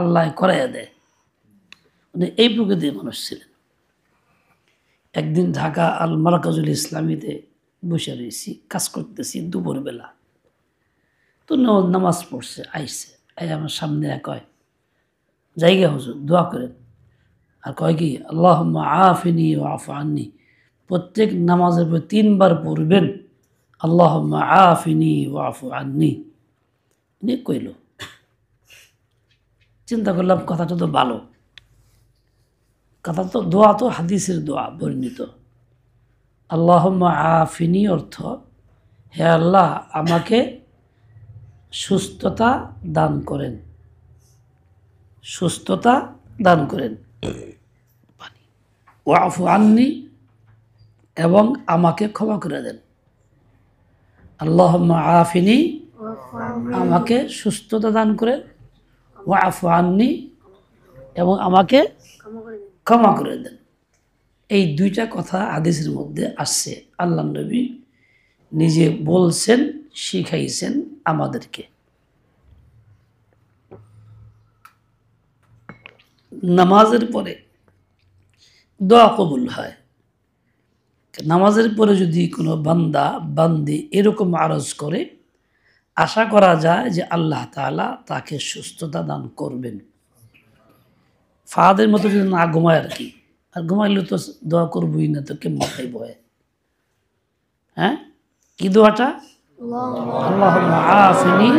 আল্লাহ করাইয়া দেয়। উনি এই প্রকৃতির মানুষ ছিলেন। একদিন ঢাকা আল মারকাজুল ইসলামীতে বসে রয়েছি, কাজ করতেছি দুপুরবেলা। তো নামাজ পড়ছে, আইসে আমার সামনে কয়, জায়গা হুজুর দোয়া করেন। আর কয় কি, আল্লাহুম্মা আফিনি ওয়া আফু আন্নি। প্রত্যেক নামাজের পর 3 বার পড়বেন আল্লাহুম্মা আফিনি ওয়া আফু আন্নি। উনি কইল, চিন্তা করলাম কথাটা তো ভালো, কথা তো দোয়া তো হাদিসের দোয়া বর্ণিত। আল্লাহুম্মা আফিনি অর্থ, হে আল্লাহ আমাকে সুস্থতা দান করেন, সুস্থতা দান করেন। ওয়াফু আন্নি, এবং আমাকে ক্ষমা করে দেন। আল্লাহুম্মা আফিনি, আমাকে সুস্থতা দান করেন, ওয়াফু আন্নি, এবং আমাকে ক্ষমা করে দেন। এই দুইটা কথা হাদিসের মধ্যে আসছে, আল্লাহ নবী নিজে বলছেন, শিখাইছেন আমাদেরকে। নামাজের পরে দোয়া কবুল হয়। নামাজের পরে যদি কোনো বান্দা বান্দি এরকম আরজ করে, আশা করা যায় যে আল্লাহ তাআলা তাকে সুস্থতা দান করবেন। ফাহাদের মতো যদি না ঘুমায় আর কি, আর ঘুমাইলে তো দোয়া করবই না, তো কেমন খাইব? হ্যাঁ, কি দোয়াটা? আল্লাহুম্মা আফিনি,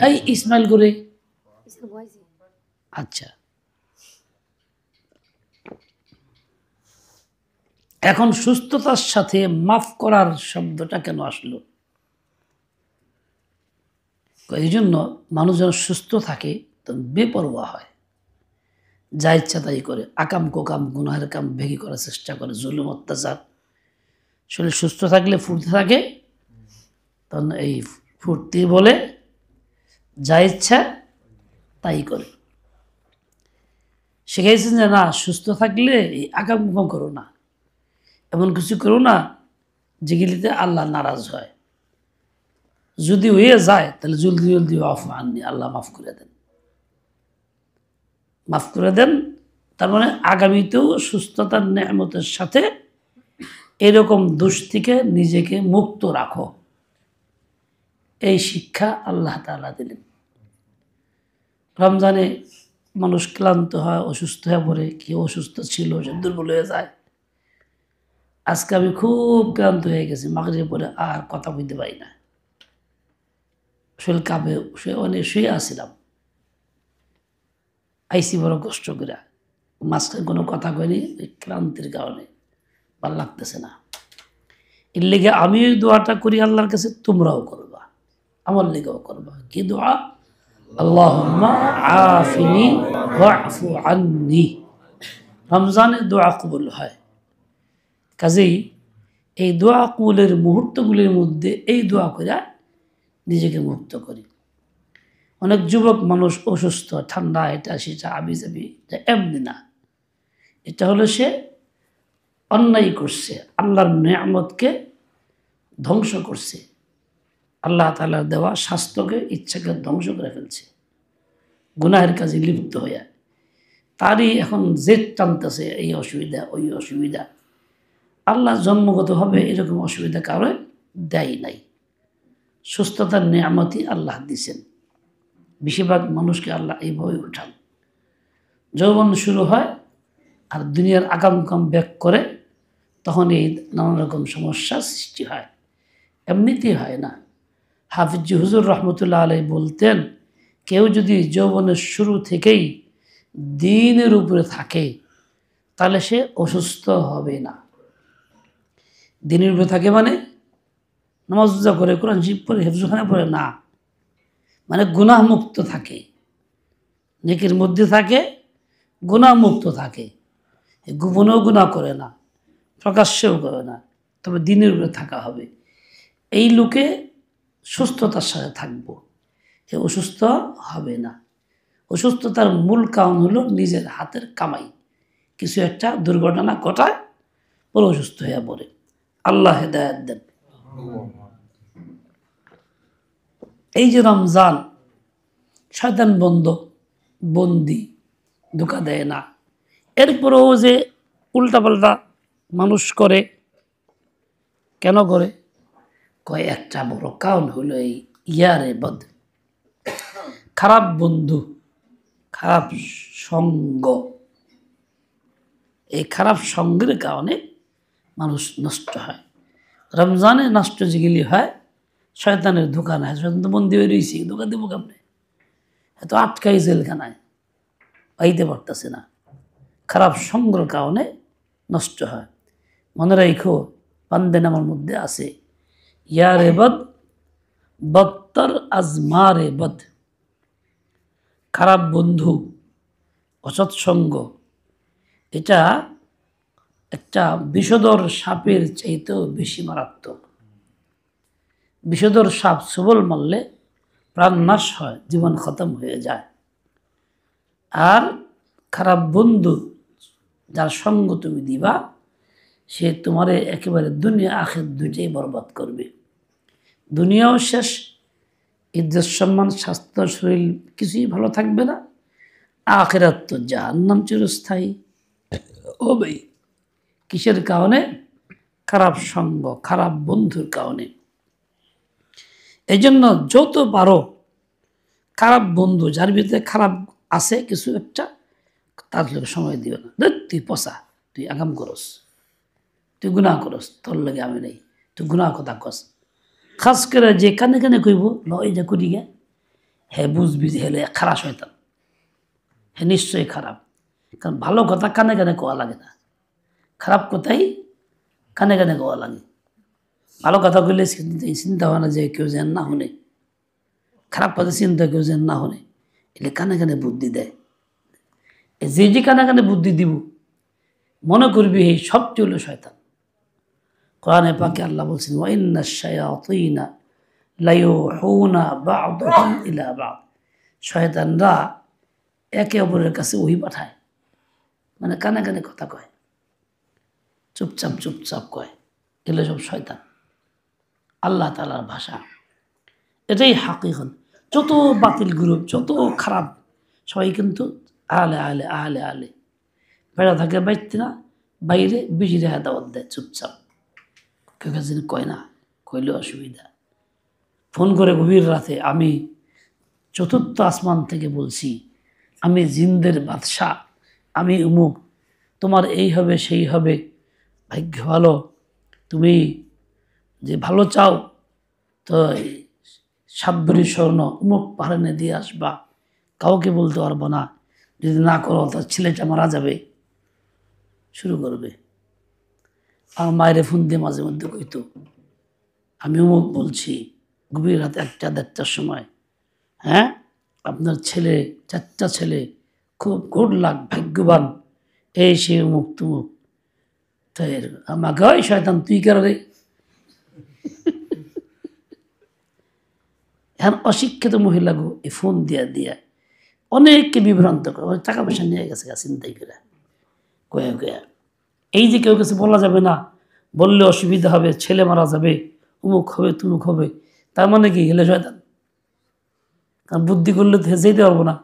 এই ইসমাইল করে। আচ্ছা, এখন সুস্থতার সাথে মাফ করার শব্দটা কেন আসলো? এই জন্য মানুষ যেন সুস্থ থাকে, তখন বেপরোয়া হয়, যা ইচ্ছা তাই করে, আকাম কোকাম গুনাহের কাম ভেঙে করার চেষ্টা করে, জুলুম অত্যাচার। শরীর সুস্থ থাকলে ফুর্তি থাকে, তখন এই ফুর্তি বলে যা ইচ্ছা তাই করে। শিখাইছেন যে না, সুস্থ থাকলে এই আকাম কোকাম করো না, এমন কিছু করো না যেগুলিতে আল্লাহ নারাজ হয়। যদি হয়ে যায় তাহলে জলদি জলদি আফু আন্নি, আল্লাহ মাফ করে দেন, মাফ করে দেন। তার মানে আগামীতেও সুস্থতার নেয়ামতের সাথে এরকম দোষ থেকে নিজেকে মুক্ত রাখো, এই শিক্ষা আল্লাহ তাআলা দিলেন। রমজানে মানুষ ক্লান্ত হয়, অসুস্থ হয়ে পড়ে, কেউ অসুস্থ ছিল সে দুর্বল হয়ে যায়। আজকে আমি খুব ক্লান্ত হয়ে গেছি, মাগরিবের পরে আর কথা বলতে পারি না, শরীর কাঁপে, অনেক শুয়ে আসছিলাম, আইসি বড় কষ্ট করে, মাঝখানে কোনো কথা কয়নি, ক্লান্তির কারণে ভালো লাগতেছে না। এর লেগে আমি ওই দোয়াটা করি আল্লাহর কাছে, তোমরাও করবা, আমার লেগেও করবা। কি দোয়া? আল্লাহুম্মা আফিনি ওয়াফু আন্নি। রমজানে দোয়া কবুল হয়, কাজেই এই দোয়া কবুলের মুহূর্তগুলির মধ্যে এই দোয়া করে নিজেকে মুক্ত করি। অনেক যুবক মানুষ অসুস্থ, ঠান্ডা, এটা সেটা আবিজাবি, এমনি না, এটা হলো সে অন্যায় করছে, আল্লাহর নেয়ামতকে ধ্বংস করছে, আল্লাহ তাআলার দেওয়া স্বাস্থ্যকে ইচ্ছাকে ধ্বংস করে ফেলছে, গুনাহের কাজে লিপ্ত হইয়া তারই এখন জেদ টানতেছে, এই অসুবিধা ওই অসুবিধা। আল্লাহ জন্মগতভাবে এরকম অসুবিধা কারো দেয় নাই, সুস্থতার নেয়ামতই আল্লাহ দিছেন। বেশিরভাগ মানুষকে আল্লাহ এইভাবে উঠান। যৌবন শুরু হয় আর দুনিয়ার আকাম কাম ব্যাক করে, তখন এই নানা রকম সমস্যা সৃষ্টি হয়, এমনিতেই হয় না। হাফিজ হুজুর রহমতুল্লাহ আলাইহি বলতেন, কেউ যদি যৌবনের শুরু থেকেই দ্বীনের উপরে থাকে তাহলে সে অসুস্থ হবে না। দ্বীনের উপরে থাকে মানে নামাজ রোজা করে, কোরআন শরীফ পড়ে, হেফজখানা পড়ে না, মানে গুনাহমুক্ত থাকে, নেকির মধ্যে থাকে, গুনাহমুক্ত থাকে, গোপনেও গুনাহ করে না, প্রকাশ্যেও করে না, তবে দ্বীনের উপরে থাকা হবে। এই লোকে সুস্থতার সাথে থাকবো, এ অসুস্থ হবে না। অসুস্থতার মূল কারণ হলো নিজের হাতের কামাই, কিছু একটা দুর্ঘটনা ঘটায় পরে অসুস্থ হয়ে পড়ে। আল্লাহ হেদায়েত দেন। এই যে রমজান, শয়তান বন্ধ, বন্দি, ধোকা দেয় না। এরপরেও যে উল্টাপাল্টা মানুষ করে, কেন করে? কয় একটা বড় কারণ হলো এই ইয়ারে বদ, খারাপ বন্ধু, খারাপ সঙ্গ। এই খারাপ সঙ্গের কারণে মানুষ নষ্ট হয়। রমজানে নষ্ট যেগুলি হয় শয়তানের ধোকা নাই, শয়তান তো বন্দি হয়ে রয়েছে, ধোকা দেবো কেমনে? এত আটকাই জেলখানায়, পাইতে পারতেছে না, খারাপ সঙ্গের কারণে নষ্ট হয়। মনে রাখো, বান্দে নামার মধ্যে আছে ইয়ারে বদ বদতর আজমারে বদ, খারাপ বন্ধু, অসৎসঙ্গ, এটা একটা বিষধর সাপের চাইতেও বেশি মারাত্মক। বিষধর সাপ সবল মারলে প্রাণ নাশ হয়, জীবন খতম হয়ে যায়। আর খারাপ বন্ধু যার সঙ্গ তুমি দিবা, সে তোমারে একেবারে দুনিয়া আখির দুইটাই বরবাদ করবে। দুনিয়াও শেষ, ইজ্জত সম্মান স্বাস্থ্য শরীর কিছুই ভালো থাকবে না। আখিরাত তো জাহান্নাম চিরস্থায়ী হবেই। কিসের কারণে? খারাপ সঙ্গ, খারাপ বন্ধুর কারণে। এই জন্য যত পারো খারাপ বন্ধু যার ভিতরে খারাপ আছে কিছু একটা, তার লোক সময় দিবে না। তুই পচা, তুই আগাম করস, তুই গুনাহ করস, তোর লগে আমি নেই, তুই গুনাহ কথা কস। খাস করে যে কানে কানে কইব ল এই যে করি গে, হে বুঝবি যে হেলে খারাপ শয়তান, হে নিশ্চয়ই খারাপ। কারণ ভালো কথা কানে কানে কোয়া লাগে না, খারাপ কথাই কানে কানে কোয়া লাগে। ভালো কথা কইলে চিন্তা হয় না যে কেউ যেন না শুনে, খারাপ কথা চিন্তা কেউ যেন না শুনে, এলে কানে কানে বুদ্ধি দেয়। যে যে কানে কানে বুদ্ধি দিব মনে করবি এই সবটি হলো শয়তান। কোরআনে পাকে আল্লাহ বলছেন ওয়াইন্না শায়াতিনা লায়ুহুনা বা'দুহুম ইলা বা'দ, শয়তানরা একে অপরের কাছে ওহী পাঠায়, মানে কানে কানে কথা কয়, চুপচাপ চুপচাপ কয়, এগুলো সব শয়তান। আল্লাহ তাআলার ভাষা, এটাই হাকিকত। যত বাতিল গ্রুপ, যত খারাপ, সবাই কিন্তু আলে আলে আলে আলে বেড়া থাকে বাইতে না, বাইরে বিজিরে দাওয়াত দেয় চুপচাপ, কেউ কাছে কয় না, কইলে অসুবিধা। ফোন করে গভীর রাতে আমি চতুর্থ আসমান থেকে বলছি, আমি জিনদের বাদশাহ, আমি উমুক, তোমার এই হবে সেই হবে, ভাগ্য ভালো, তুমি যে ভালো চাও তো 7 ভরি স্বর্ণ উমুক পাহাড়ে দিয়ে আসবা, কাউকে বলতে পারবো না, যদি না করো তার ছেলেটা মারা যাবে। শুরু করবে। আমার মায়ের ফোন দিয়ে মাঝে মধ্যে কইতো, আমি অমুক বলছি, গভীর রাত 1টা-1:30টার সময়, হ্যাঁ আপনার ছেলে, 4টা ছেলে, খুব গুড লাক, ভাগ্যবান, এই সে অমুক তুমুক। তো আমাকে ওই শয়তান তুই কারে? এখন অশিক্ষিত মহিলাগো এই ফোন দিয়া দিয়া অনেককে বিভ্রান্ত করে, টাকা পয়সা নিয়ে গেছে চিন্তাই করে কয়া কয়া। এই যে কেউ কিছু বলা যাবে না, বললে অসুবিধা হবে, ছেলে মারা যাবে, উমুক হবে তুমুক হবে, তার মানে কি হেলে শয়তান? কারণ বুদ্ধি করলে তো যেতে পারবো না,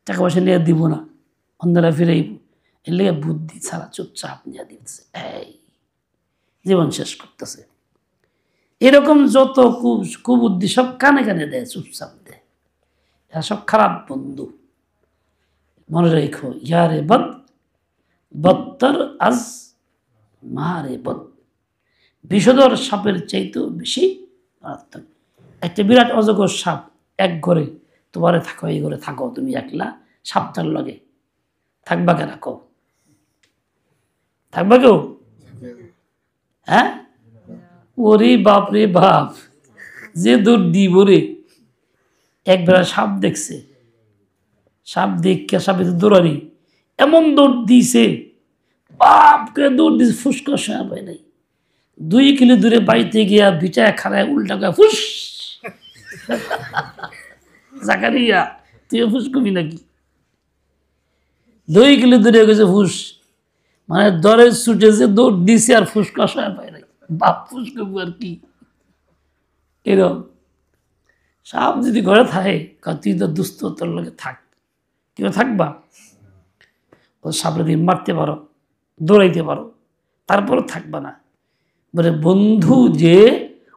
টাকা পয়সা নিয়ে দিব না, অন্যরা ফিরেই, এর লেগে বুদ্ধি ছাড়া চুপচাপ নিয়ে দিতেছে, এই জীবন শেষ করতেছে। এরকম যত কুবুদ্ধি সব কানে কানে দেয়, চুপচাপ দেয়, এরা সব খারাপ বন্ধু। মনে রেখো, ইয়ারে বদ বদতর আজ মারে বদ, বিষধর সাপের চাইতেও বেশি মারাত্মক। একটা বিরাট অজগর সাপ এক ঘরে, তোমারে থাকো, এই ঘরে থাকো, তুমি একলা, সাপটার লগে থাকবা কেন? কও থাকবা কেউ? হ্যাঁ, ওরে বাপ রে বাপ, যে দৌড় দিব রে। একবার সাপ দেখছে, সাপ দেখে সাপে দৌড়ানি, এমন দৌড় দিছে, বাপ করে দৌড় দিছে, ফুসকা সময় পায় নাই। 2 কিলো দূরে বাড়িতে গিয়া বিটায় খাড়ায় উল্টা করে ফুস। জাকারিয়া তুইও ফুস কবি নাকি? 2 কিলো দূরে গেছে ফুস, মানে দরে ছুটে যে দৌড় দিছে আর ফুসকা সময় পায় নাই, বাপ ফুস করবো আর কি। এরকম সাপ যদি ঘরে থাকে, তুই তো দুস্থ, তোর লোকে থাক, কেউ থাকবা? ও সাপের দিয়ে মারতে পারো, দৌড়াইতে পারো, তারপরও থাকবা না। বলে বন্ধু যে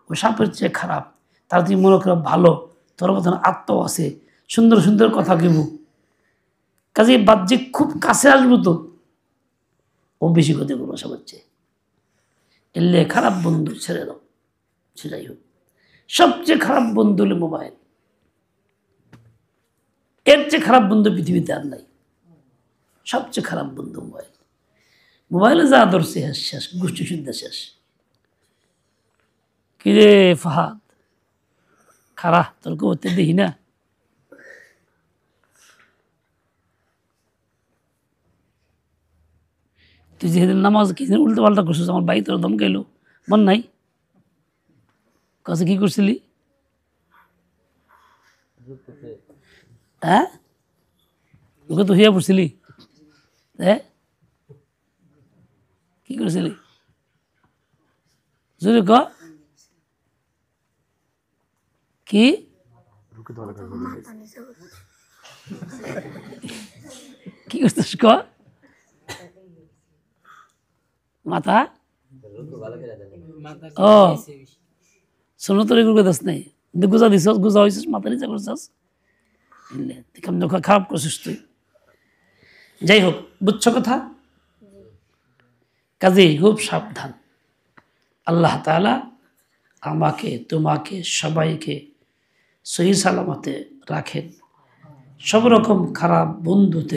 ও সাপের চেয়ে খারাপ, তার তুমি মনে করো ভালো, তোর মতন আত্মাও আছে, সুন্দর সুন্দর কথা কেব, কাজে বাহ্যিক খুব কাছে আসবো তো ও বেশি ক্ষতি করবো সাপের চেয়ে। এলে খারাপ বন্ধু ছেড়ে দাও, সেটাই হোক। সবচেয়ে খারাপ বন্ধু হলো মোবাইল, এর চেয়ে খারাপ বন্ধু পৃথিবীতে আর নাই। সবচেয়ে খারাপ বন্ধু মোবাইল। মোবাইলে যা ধরছে শেষ, গোষ্ঠী শুদ্ধ শেষ। কিরে ফাহাদ, খারা তোর করতে দেখি না। তুই যেদিন নামাজ কি উল্টো পাল্টা করছিস, আমার ভাই তোর দম গেল, মন নাই? কাছে কি করছিলি? হ্যাঁ, ওকে তো হইয়া পড়ছিলি। হ্যাঁ, কি করছিলি জোরে ক? কি কি করছিস ক? মাথা ও শোনো তোর এগুলো দাস নাই, গুজা দিস, গুজা হয়েছিস, মাথা নিচা করছিস, খারাপ করছিস তুই। যাই হোক, বুঝছো কথা? কাজেই খুব সাবধান। আল্লাহ তাআলা আমাকে, তোমাকে, সবাইকে সহি সালামতে রাখেন সব রকম খারাপ বন্ধু থেকে।